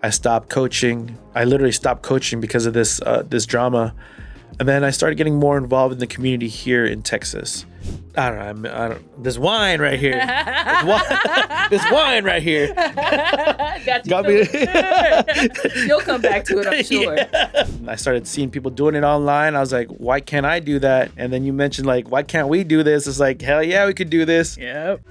I stopped coaching. I literally stopped coaching because of this drama. And then I started getting more involved in the community here in Texas. I don't know. This wine right here. This wine right here. Got me. You'll come back to it, I'm sure. Yeah. I started seeing people doing it online. I was like, why can't I do that? And then you mentioned like, why can't we do this? It's like, hell yeah, we could do this. Yep.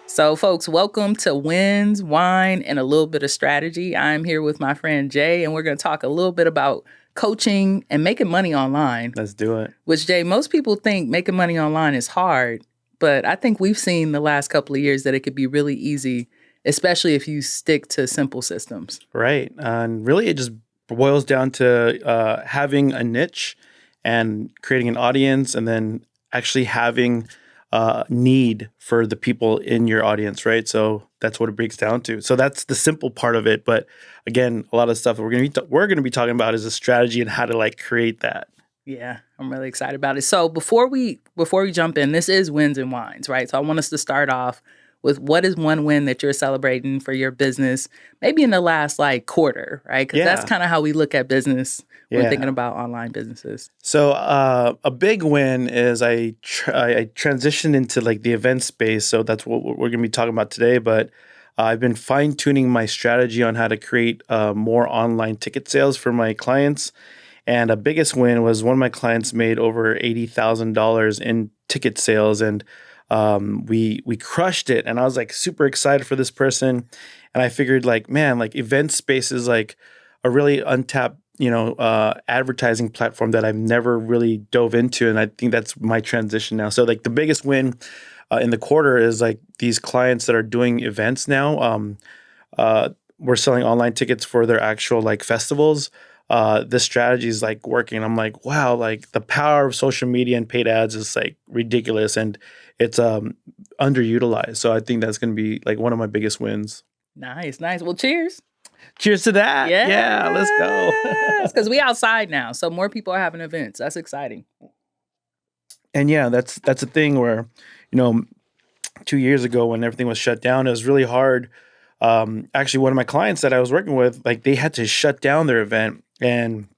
So, folks, welcome to Wins, Wine, and a little bit of strategy. I'm here with my friend Jay, and we're going to talk a little bit about coaching and making money online. Let's do it. Which, Jay, most people think making money online is hard, but I think we've seen the last couple of years that it could be really easy, especially if you stick to simple systems. Right. And really, it just boils down to having a niche and creating an audience, and then actually having need for the people in your audience, right? So that's what it breaks down to. So that's the simple part of it. But again, a lot of stuff that we're going to be talking about is a strategy and how to like create that. Yeah, I'm really excited about it. So before we jump in, this is Wins and Wines, right? So I want us to start off with what is one win that you're celebrating for your business, maybe in the last like quarter, right? Because that's kind of how we look at business when thinking about online businesses. So a big win is I transitioned into like the event space. So that's what we're going to be talking about today. But I've been fine tuning my strategy on how to create more online ticket sales for my clients. And a biggest win was one of my clients made over $80,000 in ticket sales, and we crushed it. And I was like super excited for this person. And I figured like, man, like event space is like a really untapped, advertising platform that I've never really dove into. And I think that's my transition now. So like the biggest win in the quarter is like these clients that are doing events now. We're selling online tickets for their actual like festivals. This strategy is like working. I'm like, wow, like the power of social media and paid ads is like ridiculous, and it's underutilized. So I think that's going to be like one of my biggest wins. Nice. Well, cheers. Cheers to that. Yeah, let's go. Because we outside now, so more people are having events. That's exciting. And yeah, that's a thing where, 2 years ago when everything was shut down, it was really hard. Actually, one of my clients that I was working with, like they had to shut down their event, and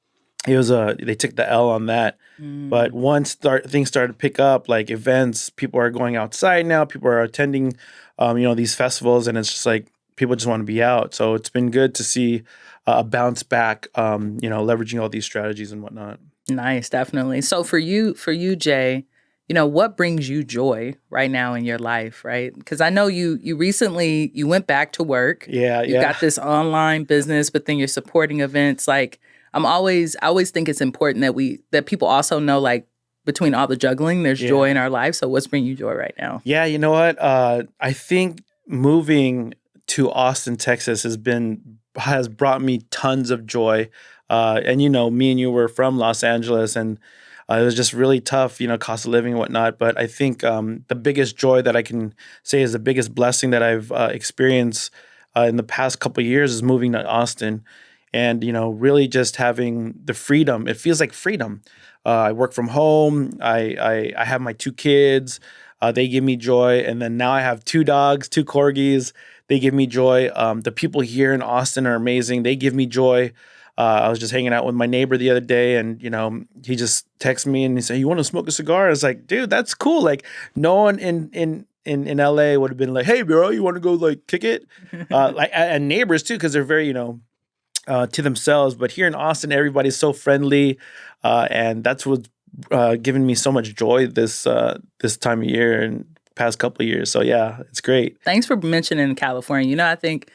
it was they took the L on that. But once things started to pick up, like events, people are going outside now. People are attending, these festivals, and it's just like people just want to be out. So it's been good to see a bounce back, leveraging all these strategies and whatnot. Nice, definitely. So for you, Jay, what brings you joy right now in your life, right? Because I know you recently, you went back to work. Yeah. You got this online business, but then you're supporting events. Like I always think it's important that people also know, like, between all the juggling, there's joy in our life. So what's bringing you joy right now? Yeah, you know what? I think moving to Austin, Texas has brought me tons of joy. And me and you were from Los Angeles, and it was just really tough, cost of living and whatnot. But I think the biggest joy that I can say is the biggest blessing that I've experienced in the past couple of years is moving to Austin, and really just having the freedom. It feels like freedom. I work from home. I have my 2 kids. They give me joy, and then now I have 2 dogs, 2 corgis. They give me joy. The people here in Austin are amazing. They give me joy. I was just hanging out with my neighbor the other day, and he just texted me and he said, "You want to smoke a cigar?" I was like, "Dude, that's cool." Like no one in LA would have been like, "Hey, bro, you want to go like kick it?" And neighbors too, because they're very to themselves. But here in Austin, everybody's so friendly, and that's what's given me so much joy this time of year and past couple of years. So yeah, it's great. Thanks for mentioning California. I think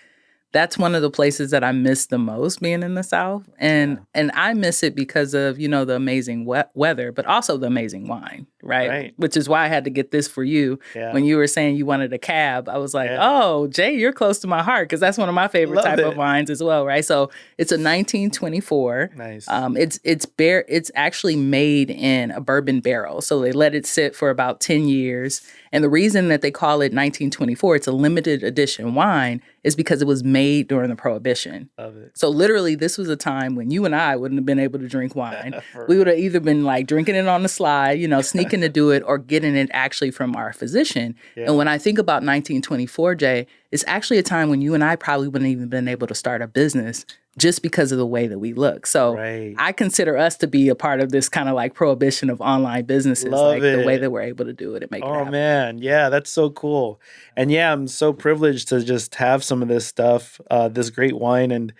that's one of the places that I miss the most, being in the South. And I miss it because of, the amazing weather, but also the amazing wine, right? Which is why I had to get this for you. Yeah. When you were saying you wanted a cab, I was like, oh, Jay, you're close to my heart, because that's one of my favorite of wines as well, right? So it's a 1924. Nice. It's actually made in a bourbon barrel. So they let it sit for about 10 years. And the reason that they call it 1924, it's a limited edition wine, is because it was made during the Prohibition. Love it. So literally, this was a time when you and I wouldn't have been able to drink wine. For We would have either been like drinking it on the slide, sneaking to do it, or getting it actually from our physician. Yeah. And when I think about 1924, Jay, it's actually a time when you and I probably wouldn't even been able to start a business just because of the way that we look. So Right. I consider us to be a part of this kind of like prohibition of online businesses, Love like it. the way that we're able to do it and make it Oh happen. man, yeah, that's so cool. And yeah, I'm so privileged to just have some of this stuff, this great wine, and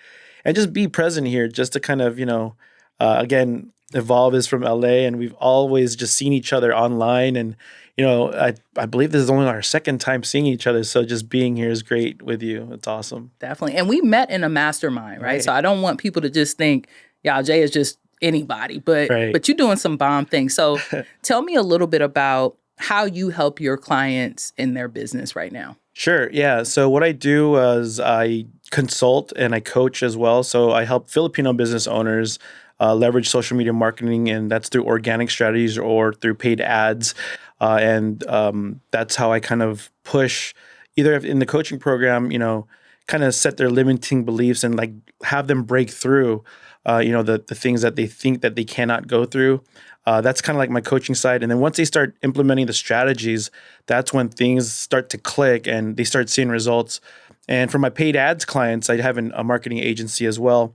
just be present here, just to kind of again, Evolve is from LA, and we've always just seen each other online, and I believe this is only our second time seeing each other, so just being here is great with you. It's awesome. Definitely. And we met in a mastermind, right? So I don't want people to just think, yeah, Jay is just anybody, but Right. but you're doing some bomb things. So tell me a little bit about how you help your clients in their business right now. Sure. Yeah. So what I do is I consult and I coach as well. So I help Filipino business owners leverage social media marketing, and that's through organic strategies or through paid ads. And that's how I kind of push either in the coaching program, kind of set their limiting beliefs and like have them break through, the things that they think that they cannot go through. That's kind of like my coaching side. And then once they start implementing the strategies, that's when things start to click and they start seeing results. And for my paid ads clients, I have a marketing agency as well.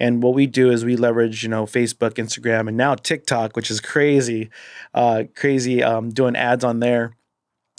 And what we do is we leverage, Facebook, Instagram, and now TikTok, which is crazy, doing ads on there.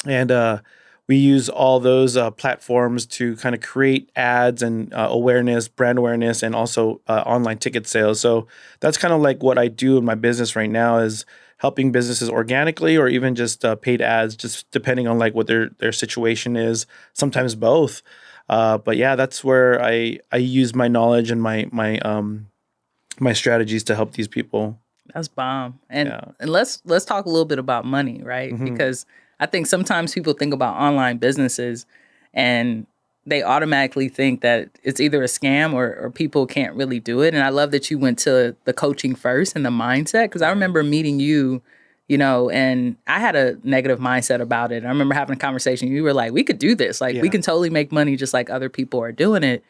And we use all those platforms to kind of create ads and awareness, brand awareness, and also online ticket sales. So that's kind of like what I do in my business right now is helping businesses organically or even just paid ads, just depending on like what their situation is. Sometimes both. But yeah, that's where I use my knowledge and my strategies to help these people. That's bomb. And Yeah. and let's talk a little bit about money, right? Mhm. Because I think sometimes people think about online businesses and they automatically think that it's either a scam or people can't really do it. And I love that you went to the coaching first and the mindset, because I remember meeting you, and I had a negative mindset about it. I remember having a conversation. You were like, we could do this. Like, we Yeah. can totally make money just like other people are doing it.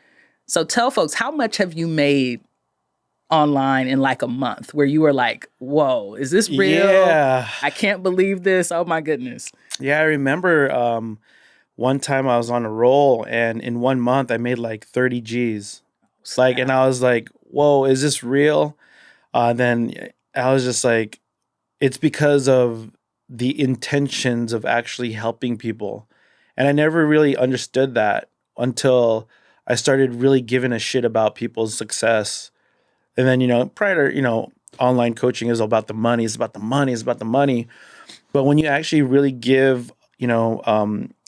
So tell folks, how much have you made online in like a month where you were like, whoa, is this real? Yeah. I can't believe this. Oh my goodness. Yeah, I remember one time I was on a roll, and in 1 month I made like 30 G's. And I was like, whoa, is this real? Then I was just like, it's because of the intentions of actually helping people. And I never really understood that until I started really giving a shit about people's success. And then, prior to, online coaching is all about the money. It's about the money. It's about the money. But when you actually really give,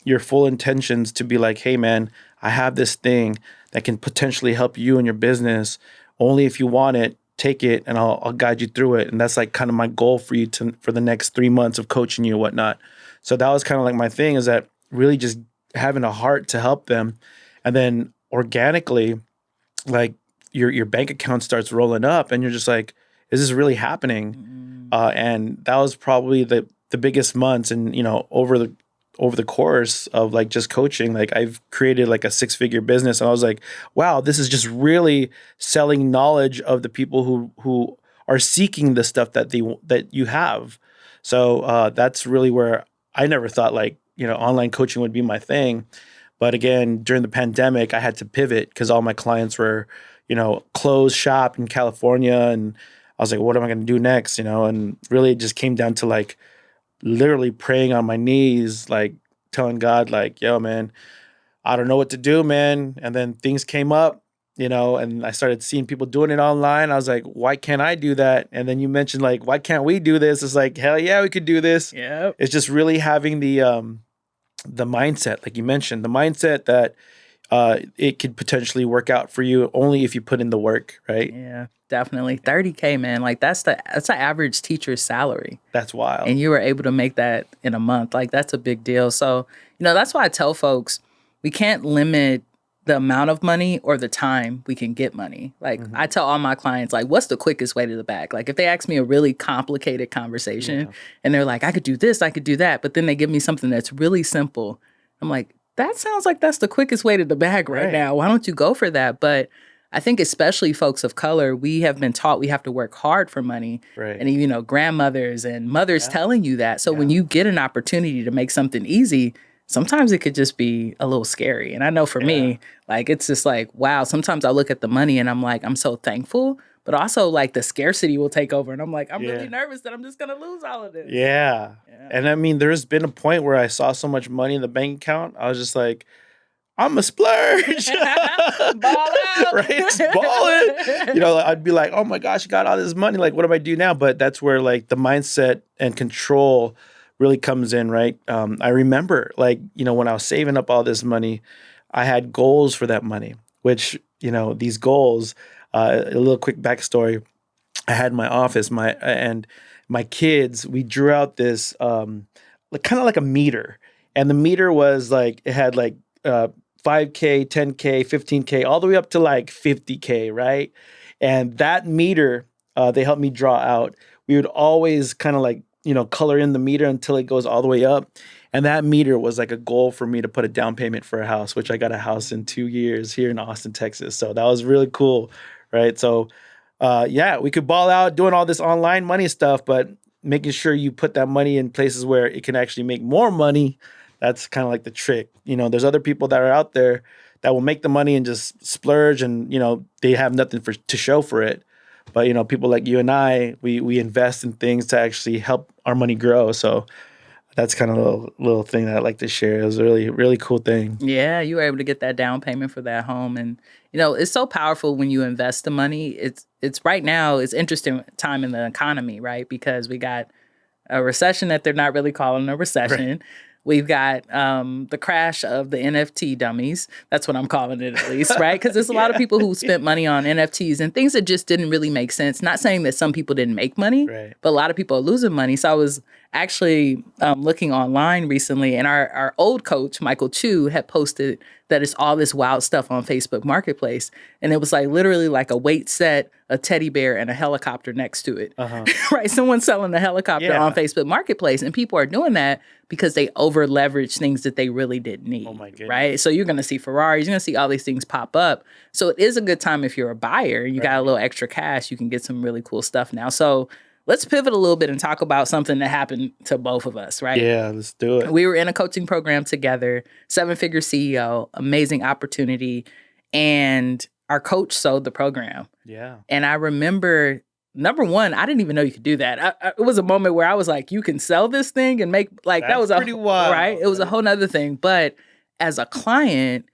your full intentions to be like, hey, man, I have this thing that can potentially help you in your business. Only if you want it, take it, and I'll guide you through it. And that's like kind of my goal for you for the next 3 months of coaching you and whatnot. So that was kind of like my thing, is that really just having a heart to help them. And then organically, like your bank account starts rolling up and you're just like, is this really happening? And that was probably the biggest months. And, over the course of like just coaching, like I've created like a 6-figure business. And I was like, wow, this is just really selling knowledge of the people who are seeking the stuff that you have. So that's really where I never thought like, online coaching would be my thing. But again, during the pandemic, I had to pivot because all my clients were, closed shop in California. And I was like, what am I going to do next? And really it just came down to like literally praying on my knees, like telling God, like, yo, man, I don't know what to do, man. And then things came up, and I started seeing people doing it online. I was like, why can't I do that? And then you mentioned like, why can't we do this? It's like, hell yeah, we could do this. Yep. It's just really having the mindset, like you mentioned, the mindset that it could potentially work out for you only if you put in the work, right? Yeah, definitely. 30K, man. Like that's the average teacher's salary. That's wild. And you were able to make that in a month. Like that's a big deal. So, that's why I tell folks we can't limit the amount of money or the time we can get money. Like I tell all my clients, like, what's the quickest way to the bag? Like if they ask me a really complicated conversation and they're like, I could do this, I could do that, but then they give me something that's really simple. I'm like, that sounds like that's the quickest way to the bag right now. Why don't you go for that? But I think especially folks of color, we have been taught we have to work hard for money. Right. And, grandmothers and mothers telling you that. So when Yeah. you get an opportunity to make something easy, sometimes it could just be a little scary. And I know for me, like, it's just like, wow, sometimes I look at the money and I'm like, I'm so thankful. But also, like, the scarcity will take over. And I'm like, I'm really nervous that I'm just going to lose all of this. Yeah. And I mean, there's been a point where I saw so much money in the bank account. I was just like, I'm a splurge. Ball out. Right? It's balling. I'd be like, oh my gosh, I got all this money. Like, what do I do now? But that's where like the mindset and control really comes in, right? I remember like, when I was saving up all this money, I had goals for that money, which, these goals, a little quick backstory. I had my office, and my kids, we drew out this kind of like a meter. And the meter was like, it had like 5K, 10K, 15K, all the way up to like 50K, right? And that meter, they helped me draw out. We would always kind of like, color in the meter until it goes all the way up. And that meter was like a goal for me to put a down payment for a house, which I got a house in 2 years here in Austin, Texas. So that was really cool, right? So we could ball out doing all this online money stuff, but making sure you put that money in places where it can actually make more money. That's kind of like the trick. There's other people that are out there that will make the money and just splurge and, they have nothing to show for it. But, people like you and I, we invest in things to actually help our money grow. So that's kind of a little thing that I like to share. It was a really, really cool thing. Yeah, you were able to get that down payment for that home. And, it's so powerful when you invest the money. It's right now, it's interesting time in the economy, right? Because we got a recession that they're not really calling a recession. Right. We've got the crash of the NFT dummies. That's what I'm calling it, at least, right? Because there's a lot of people who spent money on NFTs and things that just didn't really make sense. Not saying that some people didn't make money, but a lot of people are losing money. So I was actually looking online recently, and our old coach, Michael Chu, had posted that it's all this wild stuff on Facebook Marketplace. And it was like literally like a weight set, a teddy bear, and a helicopter next to it. Right? Someone's selling a helicopter on Facebook Marketplace, and people are doing that because they over leverage things that they really didn't need. Oh my goodness. Right? So you're going to see Ferraris, you're going to see all these things pop up. So it is a good time if you're a buyer, you got a little extra cash, you can get some really cool stuff now. So let's pivot a little bit and talk about something that happened to both of us, right? Yeah, let's do it. We were in a coaching program together, 7-figure CEO, amazing opportunity, and our coach sold the program. Yeah. And I remember, number one, I didn't even know you could do that. It was a moment where I was like, you can sell this thing and make, like, That's that was pretty wild, right? It was a whole nother thing. But as a client,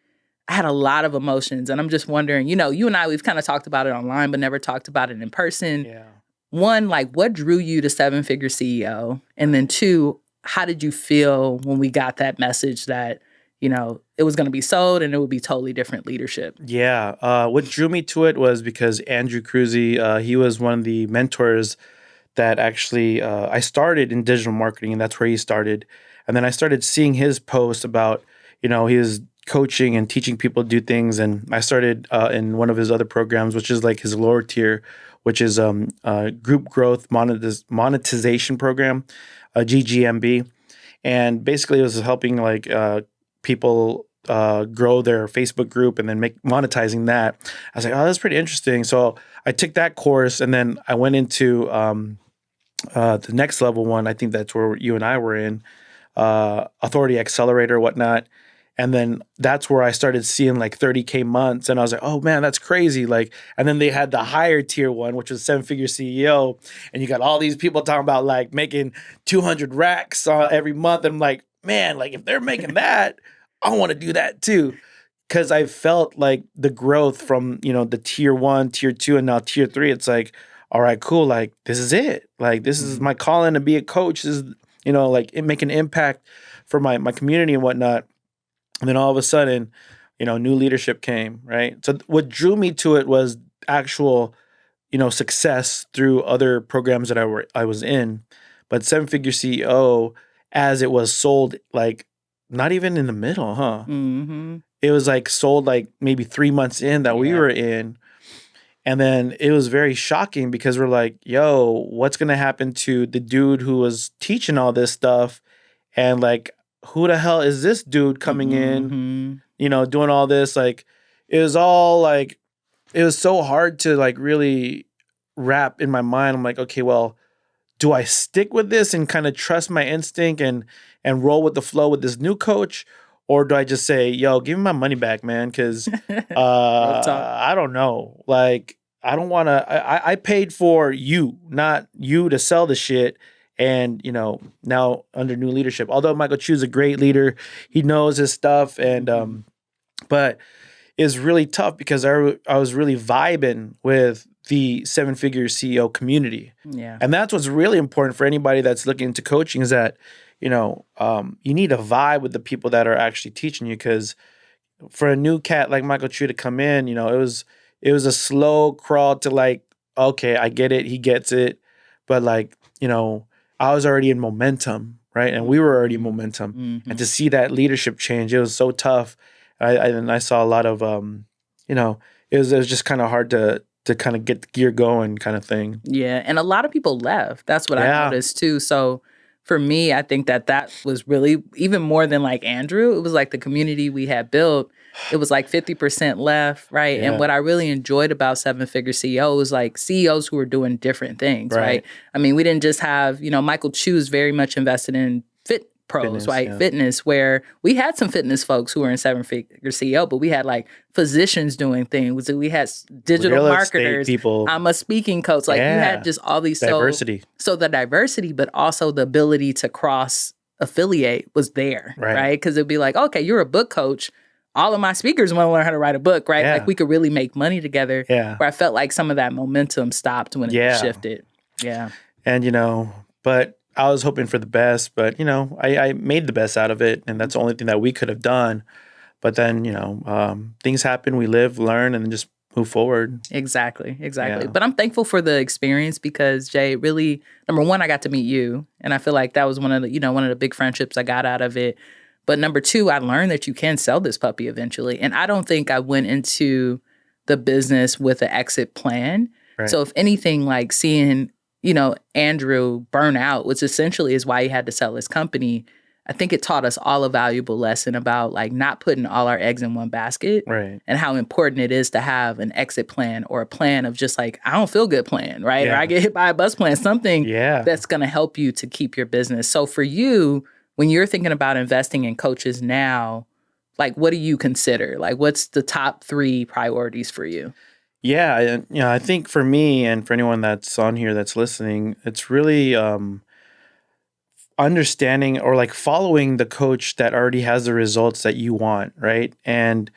I had a lot of emotions. And I'm just wondering, you and I, we've kind of talked about it online, but never talked about it in person. Yeah. One, like, what drew you to 7-figure CEO? And then two, how did you feel when we got that message that, it was going to be sold and it would be totally different leadership? Yeah. What drew me to it was because Andrew Cruzy, he was one of the mentors that actually I started in digital marketing, and that's where he started. And then I started seeing his posts about, his coaching and teaching people to do things. And I started in one of his other programs, which is like his lower tier, which is Group Growth Monetization Program, GGMB. And basically it was helping like people grow their Facebook group and then monetizing that. I was like, oh, that's pretty interesting. So I took that course, and then I went into the next level one. I think that's where you and I were in, Authority Accelerator, whatnot. And then that's where I started seeing like 30K months. And I was like, oh man, that's crazy. Like, and then they had the higher tier one, which was 7-figure CEO. And you got all these people talking about like making 200 racks every month. And I'm like, man, like if they're making that, I want to do that too. Cause I felt like the growth from, the tier 1, tier 2, and now tier 3, it's like, all right, cool. Like, this is it. Like, this is my calling to be a coach. This is, like it make an impact for my community and whatnot. And then all of a sudden, new leadership came, right? So what drew me to it was actual, success through other programs that I was in. But 7-figure CEO, as it was sold, like not even in the middle, huh? Mm-hmm. It was like sold like maybe 3 months in that we were in. And then it was very shocking because we're like, yo, what's going to happen to the dude who was teaching all this stuff? And like, who the hell is this dude coming in, Mm-hmm. doing all this? Like, it was all like, it was so hard to like really wrap in my mind. I'm like, okay, well, do I stick with this and kind of trust my instinct and roll with the flow with this new coach, or do I just say, "Yo, give me my money back, man"? Because Real talk. I don't know. Like, I don't want to. I paid for you, not you, to sell the shit. And now under new leadership, although Michael Chu's a great leader, he knows his stuff, and but is really tough because I was really vibing with the seven figure CEO community. Yeah. And that's what's really important for anybody that's looking into coaching is that, you need to vibe with the people that are actually teaching you. Because for a new cat like Michael Chu to come in, it was a slow crawl to like, okay, I get it, he gets it. But like, I was already in momentum, right? And we were already in momentum. Mm-hmm. And to see that leadership change, it was so tough. I saw a lot of it was just kind of hard to kind of get the gear going kind of thing. Yeah, and a lot of people left. That's what I Yeah. noticed too. So for me, I think that was really even more than like Andrew. It was like the community we had built. It was like 50% left, right? Yeah. And what I really enjoyed about Seven Figure CEO was like CEOs who were doing different things, right? Right. I mean, we didn't just have, Michael Chu is very much invested in fit pros, Fitness, right? yeah. Fitness, where we had some fitness folks who were in Seven Figure CEO, but we had like physicians doing things. We had digital Real estate marketers. people. I'm a speaking coach. Like you Yeah. had just all these Diversity. So the diversity, but also the ability to cross affiliate was there, right? Because it'd be like, okay, you're a book coach. All of my speakers want to learn how to write a book, right? Yeah. Like we could really make money together. Yeah. Where I felt like some of that momentum stopped when it Yeah. shifted. Yeah. And but I was hoping for the best, but I made the best out of it, and that's the only thing that we could have done. But then things happen, we live, learn, and then just move forward. Exactly. Yeah. But I'm thankful for the experience because Jay, really, number one, I got to meet you, and I feel like that was one of the big friendships I got out of it. But number two, I learned that you can sell this puppy eventually, and I don't think I went into the business with an exit plan. Right. So if anything, like seeing Andrew burn out, which essentially is why he had to sell his company, I think it taught us all a valuable lesson about like not putting all our eggs in one basket, Right. and how important it is to have an exit plan or a plan of just like, I don't feel good plan, right? Yeah. Or I get hit by a bus plan, something Yeah. that's going to help you to keep your business. So for you, when you're thinking about investing in coaches now, like what do you consider? Like what's the top 3 priorities for you? Yeah, I think for me and for anyone that's on here that's listening, it's really understanding or like following the coach that already has the results that you want, right? And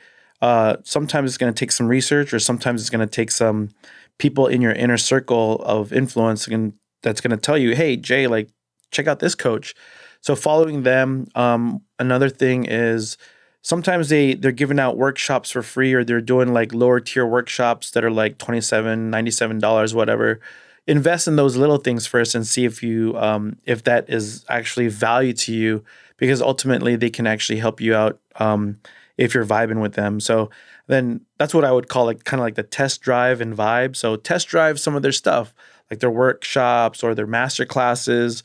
sometimes it's going to take some research, or sometimes it's going to take some people in your inner circle of influence and that's going to tell you, hey, Jay, like check out this coach. So following them. Another thing is sometimes they're giving out workshops for free, or they're doing like lower tier workshops that are like $27, $97, whatever. Invest in those little things first and see if that is actually value to you, because ultimately they can actually help you out if you're vibing with them. So then that's what I would call like kind of like the test drive and vibe. So test drive some of their stuff, like their workshops or their master classes.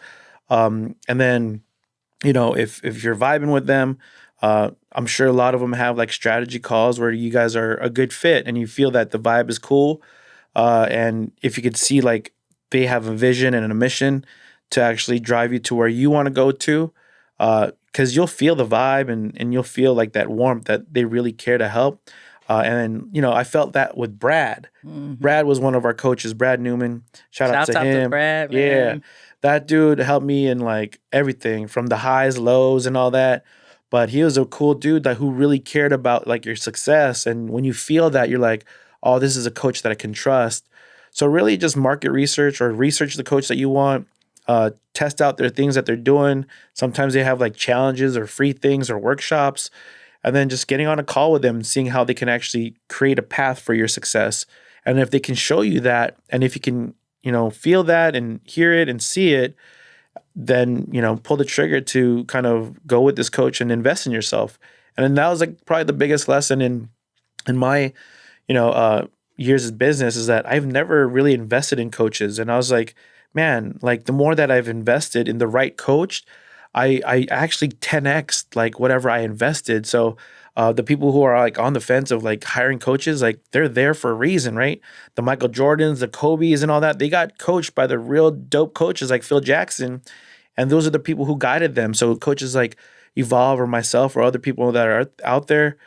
And then, if you're vibing with them, I'm sure a lot of them have like strategy calls where you guys are a good fit and you feel that the vibe is cool. And if you could see like they have a vision and a mission to actually drive you to where you want to go to, because you'll feel the vibe and you'll feel like that warmth that they really care to help. And then, I felt that with Brad. Mm-hmm. Brad was one of our coaches, Brad Newman. Shout out to him. Brad, man. Yeah. That dude helped me in like everything from the highs, lows, and all that. But he was a cool dude who really cared about like your success. And when you feel that, you're like, oh, this is a coach that I can trust. So really just market research or research the coach that you want. Test out their things that they're doing. Sometimes they have like challenges or free things or workshops. And then just getting on a call with them and seeing how they can actually create a path for your success. And if they can show you that, and if you can, feel that and hear it and see it, then, pull the trigger to kind of go with this coach and invest in yourself. And then that was like probably the biggest lesson in my, years of business, is that I've never really invested in coaches. And I was like, man, like the more that I've invested in the right coach, I actually 10x like whatever I invested. So the people who are like on the fence of like hiring coaches, like they're there for a reason, right? The Michael Jordans, the Kobe's, and all that, they got coached by the real dope coaches like Phil Jackson, and those are the people who guided them. So coaches like Evolve or myself or other people that are out there,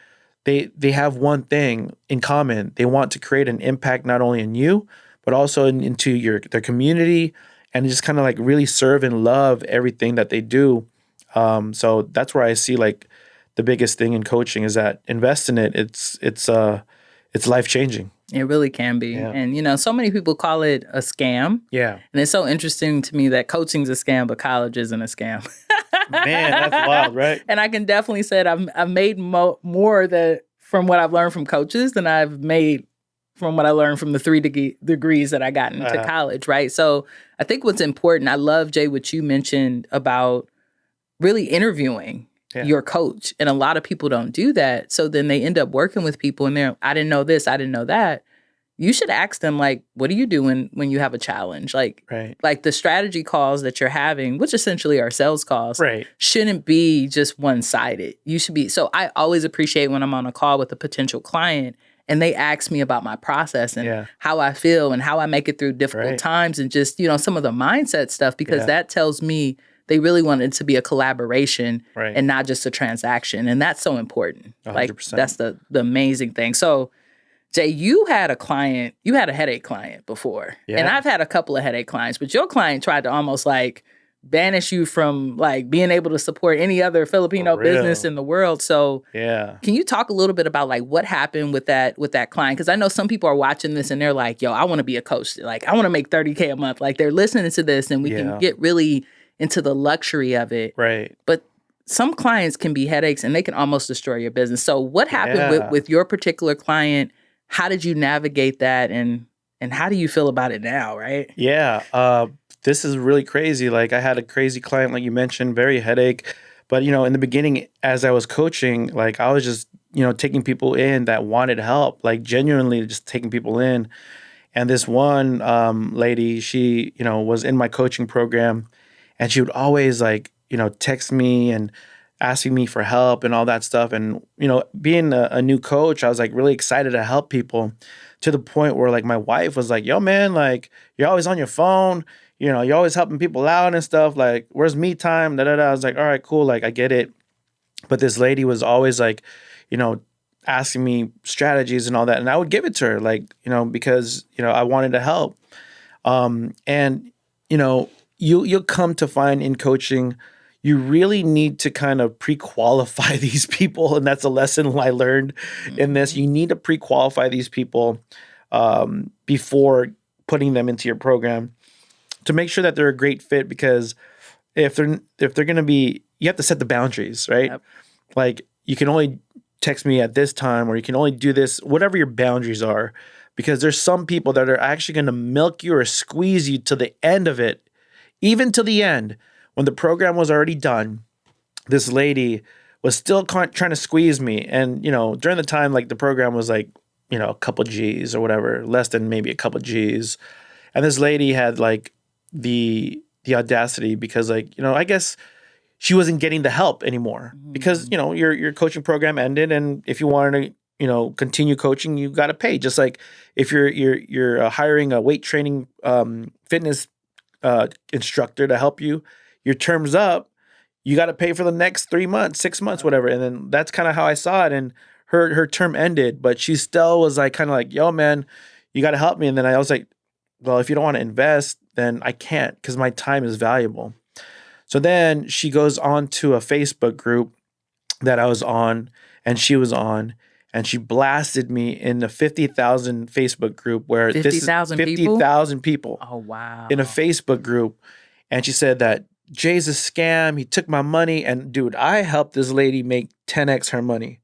they have one thing in common. They want to create an impact not only in you, but also into their community, and just kind of like really serve and love everything that they do. So that's where I see like the biggest thing in coaching is that invest in it. It's life changing. It really can be. Yeah. And, so many people call it a scam. Yeah. And it's so interesting to me that coaching's a scam, but college isn't a scam. Man, that's wild, right? And I can definitely say that I've made more from what I've learned from coaches than I've made from what I learned from the 3 degrees that I got into college, right? So I think what's important, I love, Jay, what you mentioned about really interviewing your coach. And a lot of people don't do that. So then they end up working with people and I didn't know this, I didn't know that. You should ask them, like, what do you do when you have a challenge? Like the strategy calls that you're having, which essentially are sales calls, shouldn't be just one-sided. You should be. So I always appreciate when I'm on a call with a potential client and they ask me about my process and how I feel and how I make it through difficult times and just, some of the mindset stuff, because that tells me they really want it to be a collaboration and not just a transaction. And that's so important. 100%. Like, that's the amazing thing. So, Jay, you had a headache client before. Yeah. And I've had a couple of headache clients, but your client tried to almost like banish you from like being able to support any other Filipino business in the world. So can you talk a little bit about like what happened with that client? Because I know some people are watching this and they're like, yo, I want to be a coach. Like, I want to make $30K a month. Like, they're listening to this and we can get really into the luxury of it. Right. But some clients can be headaches and they can almost destroy your business. So what happened with your particular client? How did you navigate that, and how do you feel about it now, right? Yeah, this is really crazy. Like, I had a crazy client, like you mentioned, very headache. But, in the beginning, as I was coaching, like, I was just, taking people in that wanted help, like genuinely just taking people in. And this one lady, she, was in my coaching program, and she would always like, text me and asking me for help and all that stuff. And, being a new coach, I was like really excited to help people, to the point where like my wife was like, yo, man, like, you're always on your phone, you're always helping people out and stuff. Like, where's me time? Da, da, da. I was like, all right, cool. Like, I get it. But this lady was always like, asking me strategies and all that. And I would give it to her, like, because, I wanted to help. And, you'll come to find in coaching, you really need to kind of pre-qualify these people. And that's a lesson I learned in this. You need to pre-qualify these people before putting them into your program to make sure that they're a great fit. Because if they're going to be, you have to set the boundaries, right? Yep. Like, you can only text me at this time, or you can only do this, whatever your boundaries are, because there's some people that are actually going to milk you or squeeze you to the end of it, even to the end. When the program was already done, this lady was still trying to squeeze me. And, during the time, like, the program was like, a couple G's or whatever, less than maybe a couple G's. And this lady had like the audacity, because like, I guess she wasn't getting the help anymore, because, your coaching program ended. And if you wanted to, continue coaching, you got to pay. Just like if you're hiring a weight training fitness instructor to help you, your term's up, you got to pay for the next 3 months, 6 months, whatever. And then that's kind of how I saw it. And her term ended, but she still was like, kind of like, yo, man, you got to help me. And then I was like, well, if you don't want to invest, then I can't, because my time is valuable. So then she goes on to a Facebook group that I was on and she was on, and she blasted me in the 50,000 Facebook group, where 50,000 people? 50,000 people. Oh, wow. In a Facebook group. And she said that Jay's a scam. He took my money. And dude, I helped this lady make 10x her money.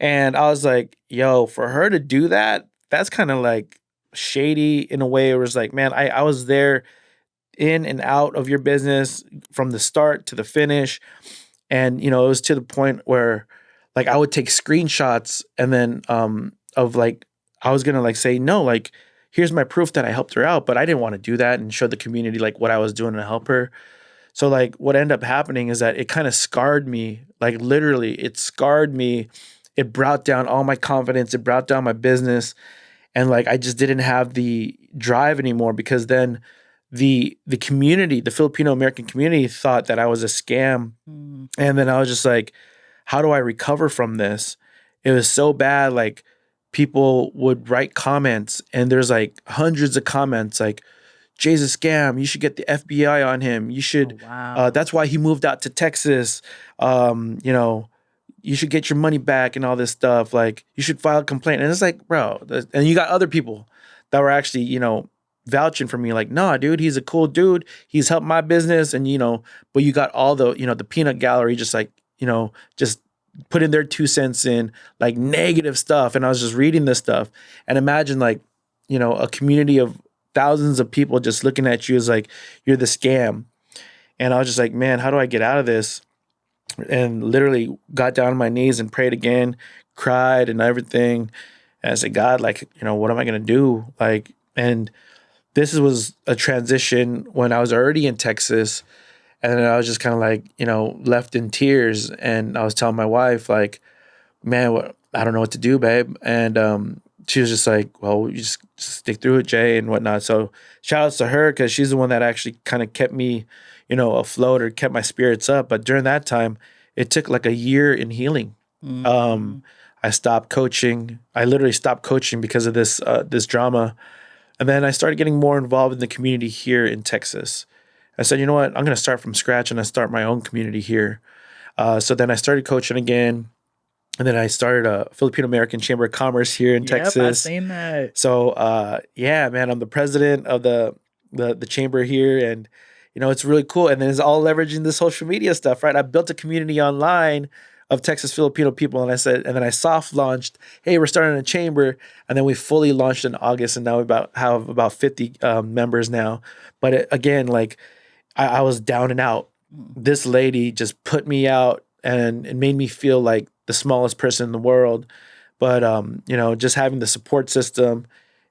And I was like, yo, for her to do that, that's kind of like shady in a way. It was like, man, I was there in and out of your business from the start to the finish. And, it was to the point where like I would take screenshots and then of like, I was going to like say, no, like, here's my proof that I helped her out. But I didn't want to do that and show the community like what I was doing to help her. So like what ended up happening is that it kind of scarred me, like literally it scarred me. It brought down all my confidence. It brought down my business. And like I just didn't have the drive anymore because then the community, the Filipino American community thought that I was a scam. Mm. And then I was just like, how do I recover from this? It was so bad. Like people would write comments and there's like hundreds of comments like, Jay's a scam. You should get the FBI on him. You should, Oh, wow. that's why he moved out to Texas. You know, you should get your money back and all this stuff. Like you should file a complaint. And it's like, bro, and you got other people that were actually, you know, vouching for me like, nah, dude, he's a cool dude. He's helped my business. And, you know, but you got all the, you know, the peanut gallery just like, you know, just put in their 2 cents in like negative stuff. And I was just reading this stuff and imagine like, you know, a community of thousands of people just looking at you as like, you're the scam. And I was just like, man, how do I get out of this? And literally got down on my knees and prayed again, cried and everything. And I said, God, like, you know, what am I going to do? Like, and this was a transition when I was already in Texas. And then I was just kind of like, you know, left in tears. And I was telling my wife, like, man, I don't know what to do, babe. And she was just like, well, you just stick through it, Jay, and whatnot. So shout outs to her because she's the one that actually kind of kept me, you know, afloat or kept my spirits up. But during that time, it took like a year in healing. Mm-hmm. I stopped coaching. I literally stopped coaching because of this drama. And then I started getting more involved in the community here in Texas. I said, you know what? I'm going to start from scratch and I start my own community here. So then I started coaching again. And then I started a Filipino American Chamber of Commerce here in Texas. I've seen that. So yeah, man, I'm the president of the chamber here, and you know it's really cool. And then it's all leveraging the social media stuff, right? I built a community online of Texas Filipino people, and I said, and then I soft launched, hey, we're starting a chamber, and then we fully launched in August, and now we have about 50 members now. But again, like I was down and out. This lady just put me out, and it made me feel like the smallest person in the world. But you know, just having the support system,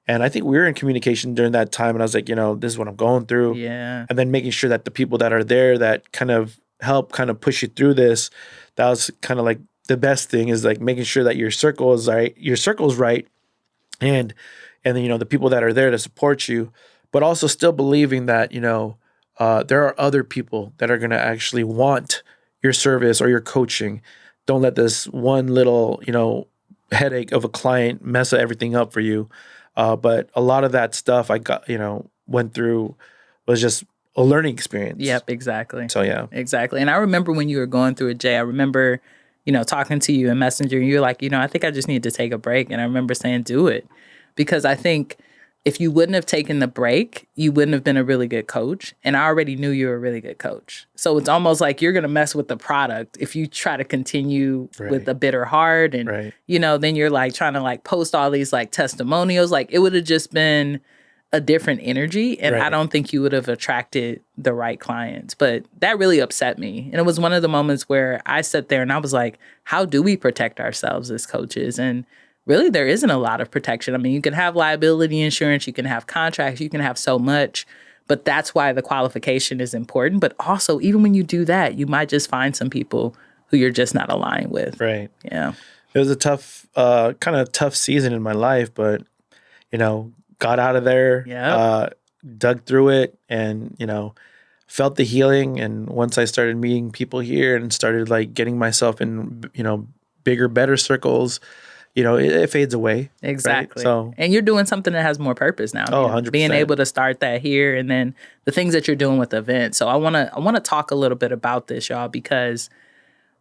and I think we were in communication during that time, and I was like, you know, this is what I'm going through. Yeah. And then making sure that the people that are there that kind of help kind of push you through this, that was kind of like the best thing, is like making sure that your circle is right, and then, you know, the people that are there to support you, but also still believing that, you know, there are other people that are going to actually want your service or your coaching. Don't let this one little, you know, headache of a client mess everything up for you. But a lot of that stuff I got, you know, went through was just a learning experience. Yep, exactly. So yeah. Exactly. And I remember when you were going through it, Jay, I remember, you know, talking to you in Messenger, and you were like, you know, I think I just need to take a break. And I remember saying, do it. Because I think if you wouldn't have taken the break, you wouldn't have been a really good coach. And I already knew you were a really good coach. So it's almost like you're going to mess with the product if you try to continue with a bitter heart. And, you know, then you're like trying to like post all these like testimonials. Like it would have just been a different energy. And I don't think you would have attracted the right clients. But that really upset me. And it was one of the moments where I sat there and I was like, how do we protect ourselves as coaches? And really, there isn't a lot of protection. I mean, you can have liability insurance, you can have contracts, you can have so much, but that's why the qualification is important. But also, even when you do that, you might just find some people who you're just not aligned with. Right. Yeah. It was a tough, kind of tough season in my life, but, you know, got out of there, dug through it, and, you know, felt the healing. And once I started meeting people here and started like getting myself in, you know, bigger, better circles, you know, it fades away. Exactly. Right? So, and you're doing something that has more purpose now. Oh, you know, 100%. Being able to start that here, and then the things that you're doing with events. So I want to talk a little bit about this, y'all, because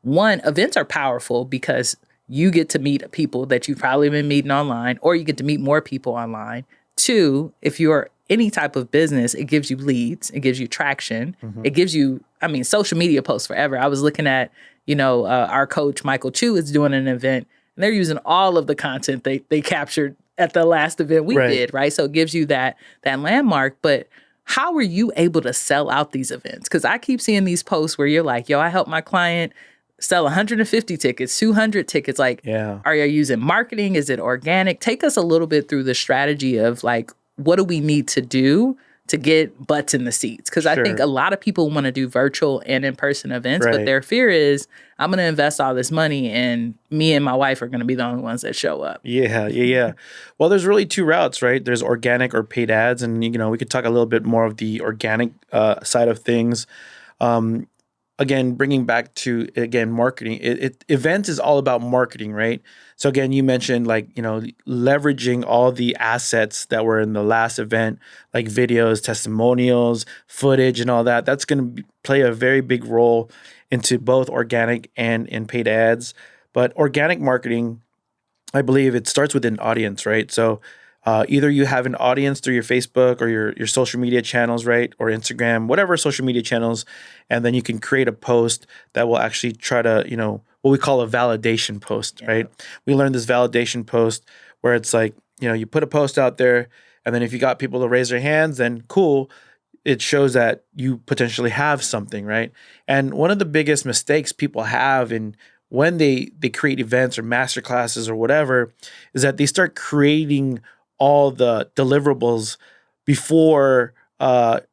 one, events are powerful because you get to meet people that you've probably been meeting online, or you get to meet more people online. Two, if you're any type of business, it gives you leads, it gives you traction, it gives you, I mean, social media posts forever. I was looking at, you know, our coach, Michael Chu, is doing an event. And they're using all of the content they captured at the last event we did, right? So it gives you that landmark. But how are you able to sell out these events? Because I keep seeing these posts where you're like, yo, I helped my client sell 150 tickets, 200 tickets. Like, are you using marketing? Is it organic? Take us a little bit through the strategy of like, what do we need to do to get butts in the seats. Because I think Sure. a lot of people want to do virtual and in-person events, but Right. their fear is, I'm going to invest all this money and me and my wife are going to be the only ones that show up. Yeah. Well, there's really two routes, right? There's organic or paid ads, and we could talk a little bit more of the organic side of things. Again, bringing back to marketing. Events is all about marketing, right? So again, you mentioned leveraging all the assets that were in the last event, like videos, testimonials, footage, and all that. That's going to play a very big role into both organic and in paid ads. But organic marketing, I believe it starts with an audience, right? So either you have an audience through your Facebook or your social media channels, right? Or Instagram, whatever social media channels. And then you can create a post that will actually try to, what we call a validation post, right? We learned this validation post where it's like, you put a post out there, and then if you got people to raise their hands, then cool. It shows that you potentially have something, right? And one of the biggest mistakes people have in when they create events or master classes or whatever is that they start creating all the deliverables before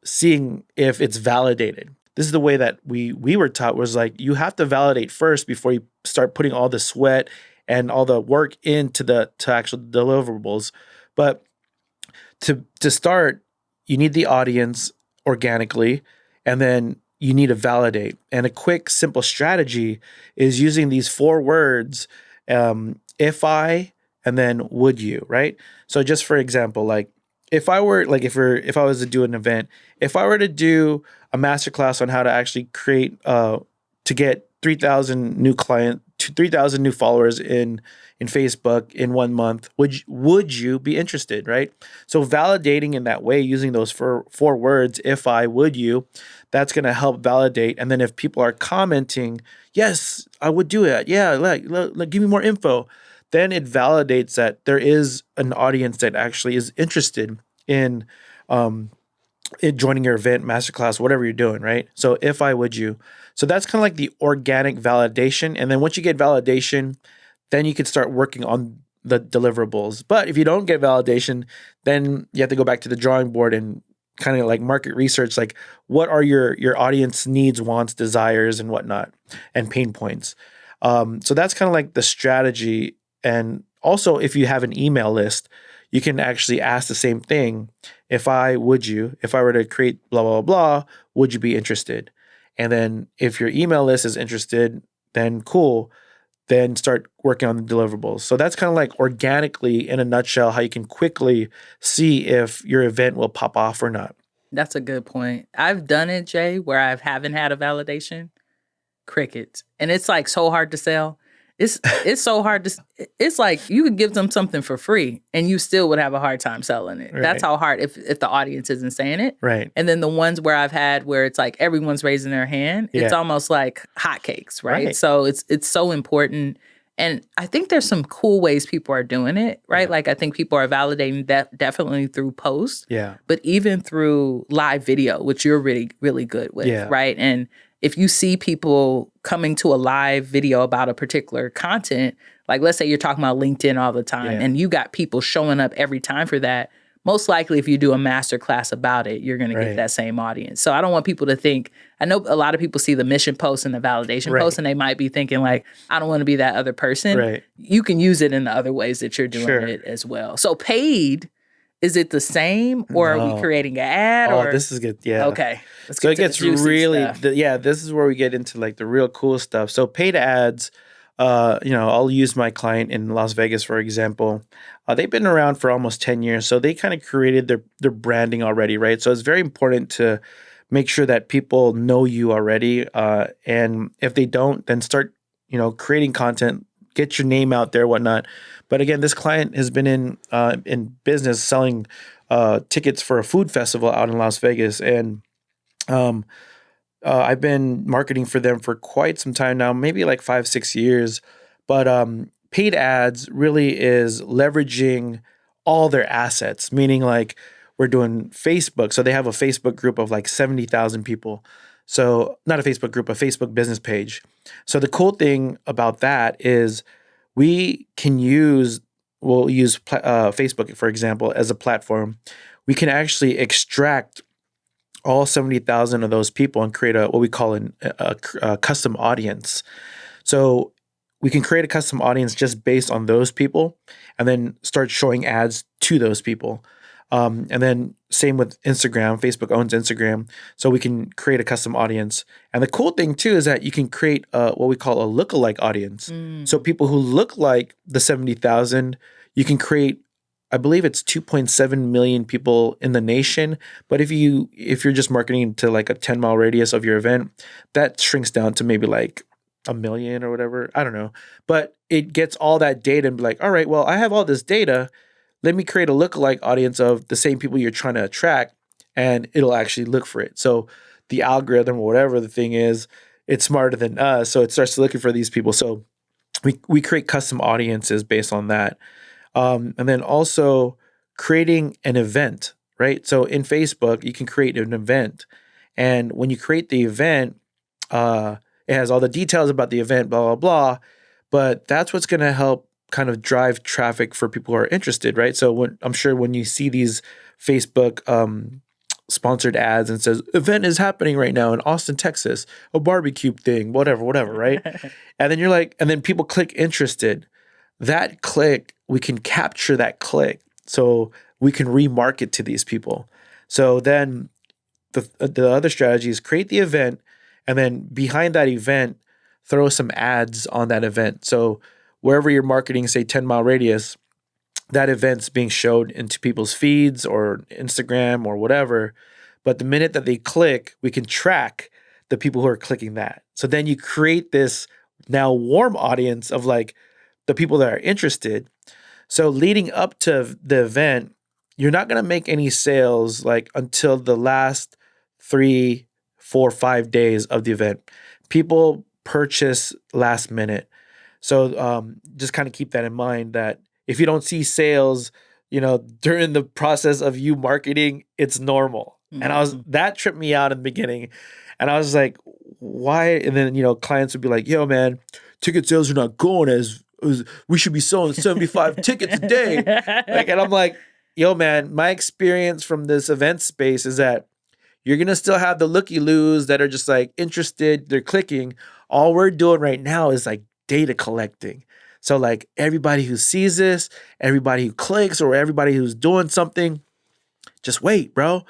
seeing if it's validated. This is the way that we were taught, was like, you have to validate first before you start putting all the sweat and all the work into to actual deliverables. But to start, you need the audience organically, and then you need to validate. And a quick, simple strategy is using these 4 words, if I, and then would you, right? So just for example, like if I was to do an event, if I were to do a masterclass on how to actually create, to get 3,000 new followers in Facebook in 1 month, would you be interested, right? So validating in that way, using those 4 words, if I, would you, that's going to help validate. And then if people are commenting, yes, I would do it. Yeah, like give me more info. Then it validates that there is an audience that actually is interested in joining your event, masterclass, whatever you're doing, right? So if I, would you. So that's kind of like the organic validation. And then once you get validation, then you can start working on the deliverables. But if you don't get validation, then you have to go back to the drawing board and kind of like market research, like what are your audience needs, wants, desires, and whatnot, and pain points. So that's kind of like the strategy. And also, if you have an email list, you can actually ask the same thing. If I were to create blah, blah, blah, would you be interested? And then if your email list is interested, then cool. Then start working on the deliverables. So that's kind of like organically, in a nutshell, how you can quickly see if your event will pop off or not. That's a good point. I've done it, Jay, where I haven't had a validation. Crickets. And it's like so hard to sell. It's so hard to. It's like you could give them something for free and you still would have a hard time selling it. Right. That's how hard if the audience isn't saying it. Right. And then the ones where I've had where it's like everyone's raising their hand, it's almost like hotcakes, right? So it's so important. And I think there's some cool ways people are doing it, right? Like I think people are validating that definitely through posts. Yeah. But even through live video, which you're really, really good with, right? And if you see people coming to a live video about a particular content, like let's say you're talking about LinkedIn all the time and you got people showing up every time for that, most likely if you do a master class about it, you're going to get that same audience. So I don't want people to think, I know a lot of people see the mission post and the validation post and they might be thinking like, I don't want to be that other person. Right. You can use it in the other ways that you're doing it as well. So paid, is it the same or are we creating an ad? Oh, this is good. Yeah. Okay. So it gets really, this is where we get into like the real cool stuff. So paid ads, I'll use my client in Las Vegas, for example. They've been around for almost 10 years. So they kind of created their branding already, right? So it's very important to make sure that people know you already. And if they don't, then start, creating content, get your name out there, whatnot. But again, this client has been in business selling tickets for a food festival out in Las Vegas. And I've been marketing for them for quite some time now, maybe like 5-6 years. But paid ads really is leveraging all their assets, meaning like we're doing Facebook. So they have a Facebook group of like 70,000 people. So not a Facebook group, a Facebook business page. So the cool thing about that is we'll use Facebook, for example, as a platform. We can actually extract all 70,000 of those people and create what we call a custom audience. So we can create a custom audience just based on those people and then start showing ads to those people. And then same with Instagram. Facebook owns Instagram. So we can create a custom audience. And the cool thing too is that you can create what we call a lookalike audience. So people who look like the 70,000, you can create, I believe it's 2.7 million people in the nation. But if you're just marketing to like a 10-mile radius of your event, that shrinks down to maybe like a million or whatever. I don't know. But it gets all that data and be like, all right, well, I have all this data. Let me create a lookalike audience of the same people you're trying to attract, and it'll actually look for it. So the algorithm or whatever the thing is, it's smarter than us. So it starts looking for these people. So we create custom audiences based on that. And then also creating an event, right? So in Facebook, you can create an event. And when you create the event, it has all the details about the event, blah, blah, blah. But that's what's going to help kind of drive traffic for people who are interested, right? So I'm sure when you see these Facebook sponsored ads and says, event is happening right now in Austin, Texas, a barbecue thing, whatever, right? And then you're like, and then people click interested. That click, we can capture that click. So we can remarket to these people. So then the other strategy is create the event, and then behind that event, throw some ads on that event. So wherever you're marketing, say 10-mile radius, that event's being showed into people's feeds or Instagram or whatever. But the minute that they click, we can track the people who are clicking that. So then you create this now warm audience of like the people that are interested. So leading up to the event, you're not going to make any sales like until the last 3, 4, 5 days of the event. People purchase last minute. So just kind of keep that in mind that if you don't see sales, during the process of you marketing, it's normal. Mm-hmm. And that tripped me out in the beginning. And I was like, why? And then, clients would be like, yo, man, ticket sales are not going as we should be selling 75 tickets a day. And I'm like, yo, man, my experience from this event space is that you're going to still have the looky-loos that are just like interested. They're clicking. All we're doing right now is like data collecting. So like everybody who sees this, everybody who clicks, or everybody who's doing something, just wait, bro.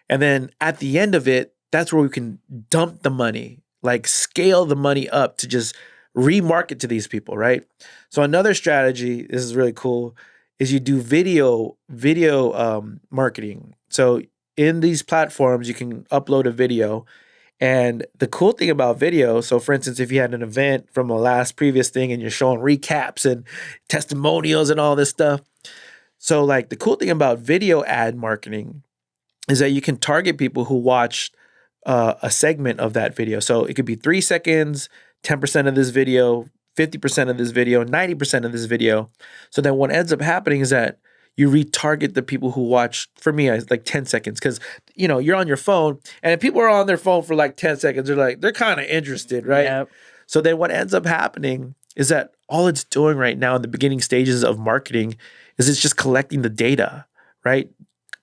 And then at the end of it, that's where we can dump the money, like scale the money up to just remarket to these people, right? So another strategy, this is really cool, is you do video marketing. So in these platforms, you can upload a video. And the cool thing about video, so for instance, if you had an event from a last previous thing and you're showing recaps and testimonials and all this stuff. So like the cool thing about video ad marketing is that you can target people who watched a segment of that video. So it could be 3 seconds, 10% of this video, 50% of this video, 90% of this video. So then what ends up happening is that you retarget the people who watch, for me, it's like 10 seconds. Because, you're on your phone, and if people are on their phone for like 10 seconds, they're kind of interested, right? Yep. So then what ends up happening is that all it's doing right now in the beginning stages of marketing is it's just collecting the data, right?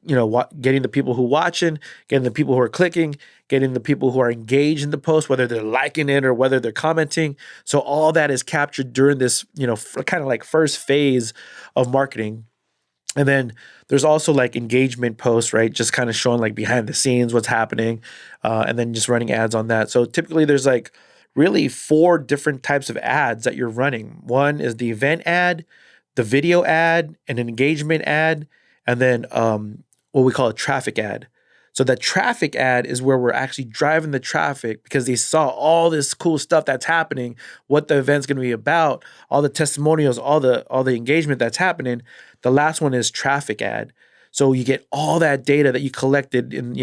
Getting the people who watching, getting the people who are clicking, getting the people who are engaged in the post, whether they're liking it or whether they're commenting. So all that is captured during this, kind of like first phase of marketing. And then there's also like engagement posts, right? Just kind of showing like behind the scenes what's happening, and then just running ads on that. So typically there's like really 4 different types of ads that you're running. One is the event ad, the video ad, an engagement ad, and then what we call a traffic ad. So the traffic ad is where we're actually driving the traffic because they saw all this cool stuff that's happening, what the event's going to be about, all the testimonials, all the engagement that's happening. The last one is traffic ad. So you get all that data that you collected in,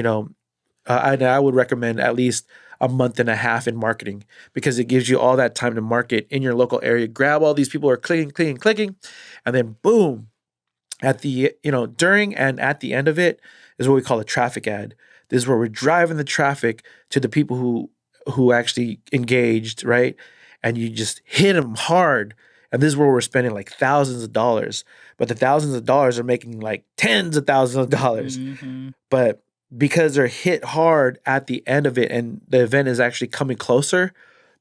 and I would recommend at least a month and a half in marketing because it gives you all that time to market in your local area. Grab all these people who are clicking, and then boom, at the, during and at the end of it is what we call a traffic ad. This is where we're driving the traffic to the people who actually engaged, right? And you just hit them hard. And this is where we're spending like thousands of dollars. But the thousands of dollars are making like tens of thousands of dollars. Mm-hmm. But because they're hit hard at the end of it and the event is actually coming closer,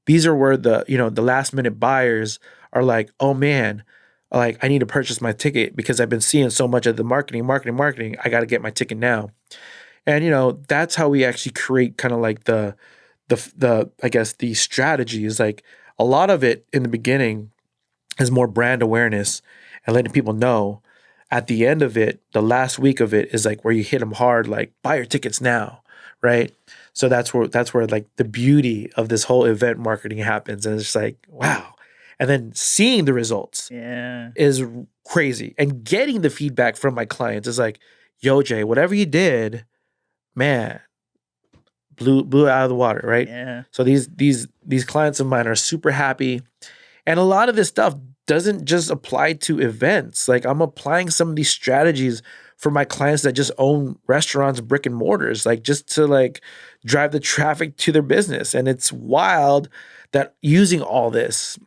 these are where the last minute buyers are like, oh man, like I need to purchase my ticket because I've been seeing so much of the marketing. I got to get my ticket now. And that's how we actually create kind of like the I guess the strategy is like a lot of it in the beginning is more brand awareness and letting people know. At the end of it, the last week of it is like where you hit them hard, like buy your tickets now, right? So that's where like the beauty of this whole event marketing happens, and it's like wow, and then seeing the results Yeah. is crazy, and getting the feedback from my clients is like, yo Jay, whatever you did, man, blew it out of the water, right? Yeah. So these clients of mine are super happy. And a lot of this stuff doesn't just apply to events. Like I'm applying some of these strategies for my clients that just own restaurants, brick and mortars, like just to like drive the traffic to their business. And it's wild that using all this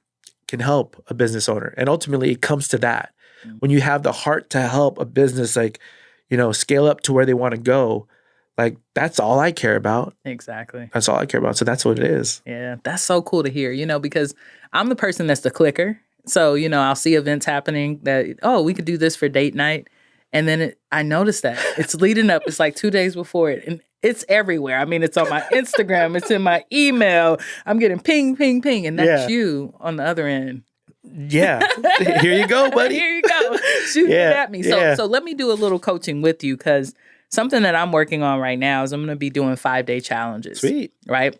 can help a business owner. And ultimately it comes to that. When you have the heart to help a business like, scale up to where they want to go, like that's all I care about. Exactly. That's all I care about. So that's what it is. Yeah, that's so cool to hear, because I'm the person that's the clicker. So, I'll see events happening that, oh, we could do this for date night. And then I noticed that it's leading up. It's like 2 days before it. And it's everywhere. I mean, it's on my Instagram. It's in my email. I'm getting ping, ping, ping. And that's you on the other end. Yeah. Here you go, buddy. Here you go. Shooting it at me. So let me do a little coaching with you because something that I'm working on right now is I'm going to be doing 5-day challenges. Sweet. Right?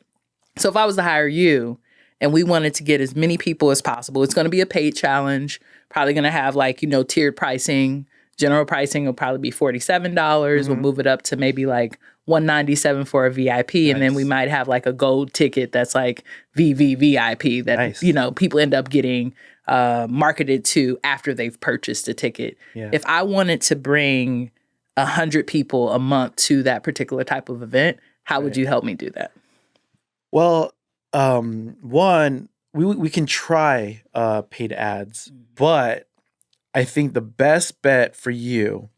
So if I was to hire you and we wanted to get as many people as possible, it's going to be a paid challenge, probably going to have like, tiered pricing. General pricing will probably be $47. We'll move it up to maybe like $197 for a VIP. Nice. And then we might have like a gold ticket that's like VVVIP that, nice. People end up getting marketed to after they've purchased a ticket. Yeah. If I wanted to bring 100 people a month to that particular type of event, how would you help me do that? Well, one, we can try paid ads, but I think the best bet for you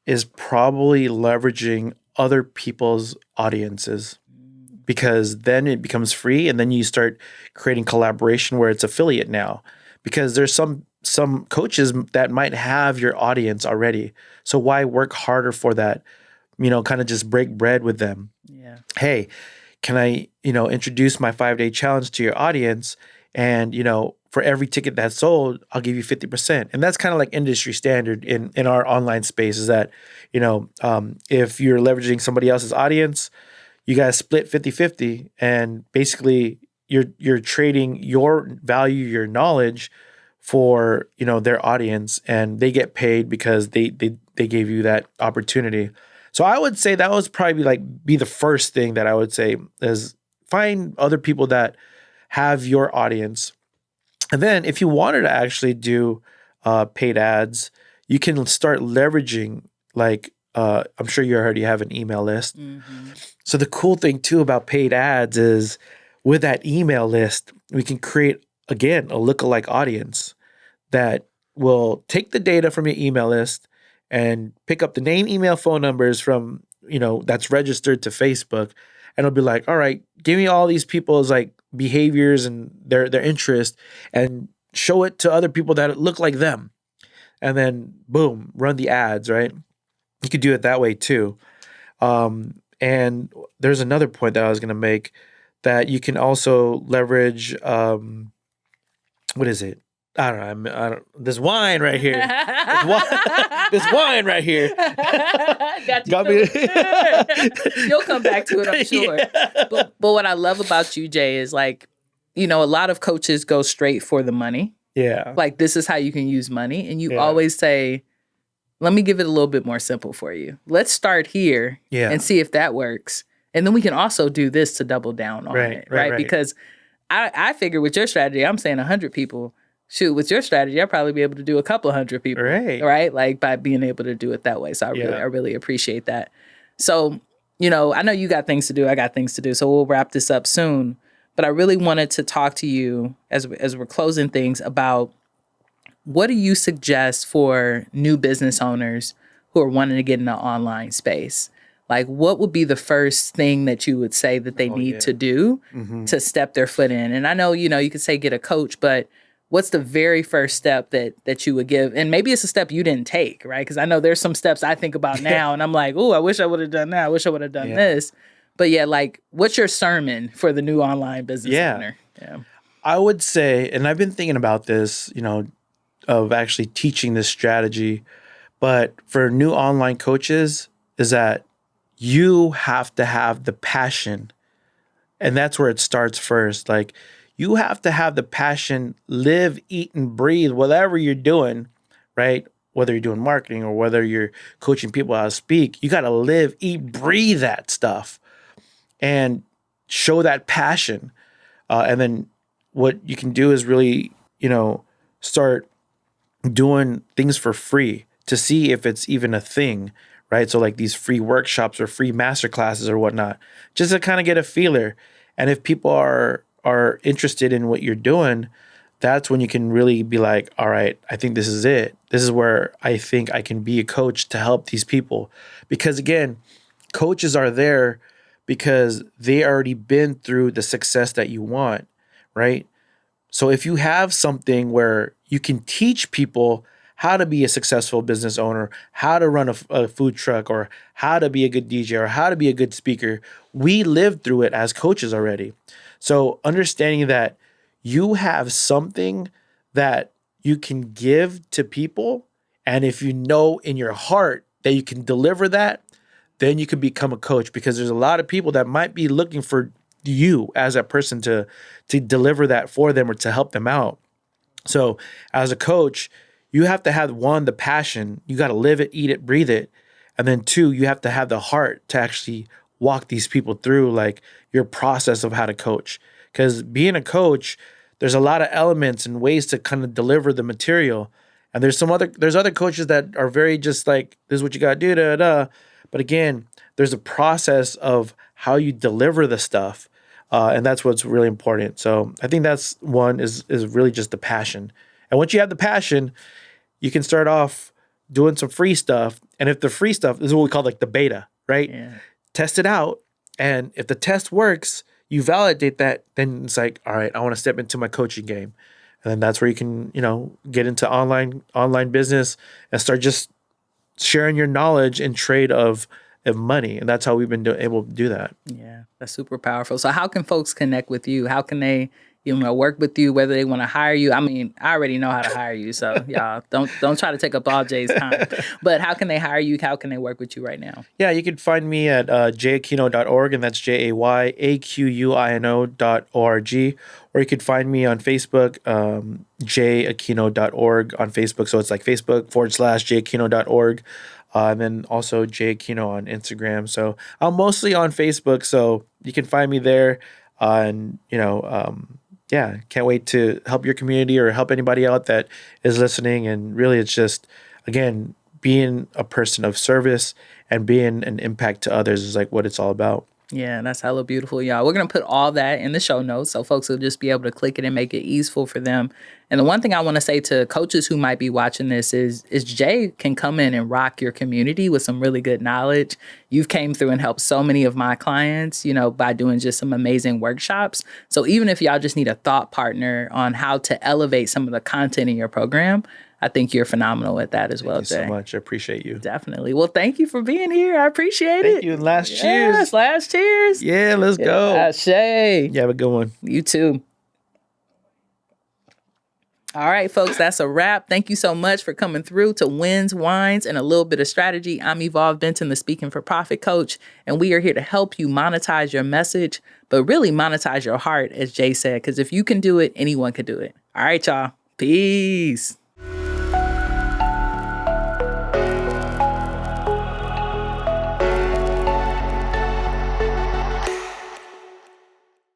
is probably leveraging other people's audiences, because then it becomes free and then you start creating collaboration where it's affiliate now, because there's some coaches that might have your audience already. So why work harder for that? Kind of just break bread with them. Yeah. Hey, can I, introduce my 5-day challenge to your audience? And, for every ticket that's sold, I'll give you 50%. And that's kind of like industry standard in our online space is that, if you're leveraging somebody else's audience, you guys split 50-50. And basically you're trading your value, your knowledge for, their audience, and they get paid because they gave you that opportunity. So I would say that was probably be the first thing that I would say is find other people that have your audience. And then if you wanted to actually do paid ads, you can start leveraging I'm sure you already have an email list. Mm-hmm. So the cool thing too about paid ads is with that email list, we can create, again, a lookalike audience that will take the data from your email list and pick up the name, email, phone numbers from, that's registered to Facebook. And it'll be like, all right, give me all these people's behaviors and their interest and show it to other people that look like them. And then boom, run the ads, right? You could do it that way too. And there's another point that I was going to make that you can also leverage, what is it? I don't know. This wine right here. This wine right here. Got me. You'll come back to it, I'm sure. Yeah. But what I love about you, Jay, is a lot of coaches go straight for the money. Yeah. This is how you can use money. And you always say, let me give it a little bit more simple for you. Let's start here and see if that works. And then we can also do this to double down on it. Right. Because I figure with your strategy, I'm saying 100 people. Shoot, with your strategy, I'll probably be able to do a couple hundred people, right? By being able to do it that way. So I really appreciate that. So, I know you got things to do. I got things to do. So we'll wrap this up soon. But I really wanted to talk to you as we're closing things about what do you suggest for new business owners who are wanting to get in the online space? like what would be the first thing that you would say that they need to do to step their foot in? And I know, you could say get a coach, but what's the very first step that you would give? And maybe it's a step you didn't take, right? Because I know there's some steps I think about now and I'm like, oh, I wish I would have done that. I wish I would have done this. But yeah, like what's your sermon for the new online business owner? Yeah. I would say, and I've been thinking about this, of actually teaching this strategy, but for new online coaches is that you have to have the passion. And that's where it starts first. Like you have to have the passion, live, eat, and breathe, whatever you're doing, right? Whether you're doing marketing or whether you're coaching people how to speak, you got to live, eat, breathe that stuff and show that passion. And then what you can do is really, start doing things for free to see if it's even a thing, right? So like these free workshops or free master classes or whatnot, just to kind of get a feeler. And if people are interested in what you're doing, that's when you can really be like, all right, I think this is it. This is where I think I can be a coach to help these people. Because again, coaches are there because they already been through the success that you want, right? So if you have something where you can teach people how to be a successful business owner, how to run a food truck, or how to be a good DJ, or how to be a good speaker, we lived through it as coaches already. So understanding that you have something that you can give to people, and if you know in your heart that you can deliver that, then you can become a coach, because there's a lot of people that might be looking for you as a person to deliver that for them or to help them out. So as a coach, you have to have, one, the passion. You got to live it, eat it, breathe it. And then two, you have to have the heart to actually walk these people through like your process of how to coach. Because being a coach, there's a lot of elements and ways to kind of deliver the material. And there's other coaches that are very just like, this is what you got to do, da, da. But again, there's a process of how you deliver the stuff. And that's what's really important. So I think that's one is really just the passion. And once you have the passion, you can start off doing some free stuff. And if the free stuff, this is what we call like the beta, right? Yeah. Test it out. And if the test works, you validate that, then it's like, all right, I want to step into my coaching game. And then that's where you can, get into online business and start just sharing your knowledge and trade of money. And that's how we've been able to do that. Yeah, that's super powerful. So how can folks connect with you? How can they, work with you, whether they want to hire you? I mean, I already know how to hire you. So y'all don't try to take up all Jay's time, but how can they hire you? How can they work with you right now? Yeah, you can find me at jayaquino.org, and that's JAYAQUINO.org. Or you could find me on Facebook, jayaquino.org on Facebook. So it's like Facebook.com/jayaquino.org. And then also Jay Aquino on Instagram. So I'm mostly on Facebook, so you can find me there. And can't wait to help your community or help anybody out that is listening. And really, it's just, again, being a person of service and being an impact to others is like what it's all about. Yeah, that's hella beautiful, y'all. We're going to put all that in the show notes so folks will just be able to click it and make it easeful for them. And the one thing I want to say to coaches who might be watching this is Jay can come in and rock your community with some really good knowledge. You've came through and helped so many of my clients, by doing just some amazing workshops. So even if y'all just need a thought partner on how to elevate some of the content in your program, I think you're phenomenal at that as well, Jay. Thank you so much. I appreciate you. Definitely. Well, thank you for being here. I appreciate it. Thank you. Last cheers. Yes, last cheers. Yeah, let's go. Ashe. You have a good one. You too. All right, folks, that's a wrap. Thank you so much for coming through to Wins, Wines, and a Little Bit of Strategy. I'm Evolve Benton, the Speaking for Profit coach, and we are here to help you monetize your message, but really monetize your heart, as Jay said, because if you can do it, anyone can do it. All right, y'all. Peace.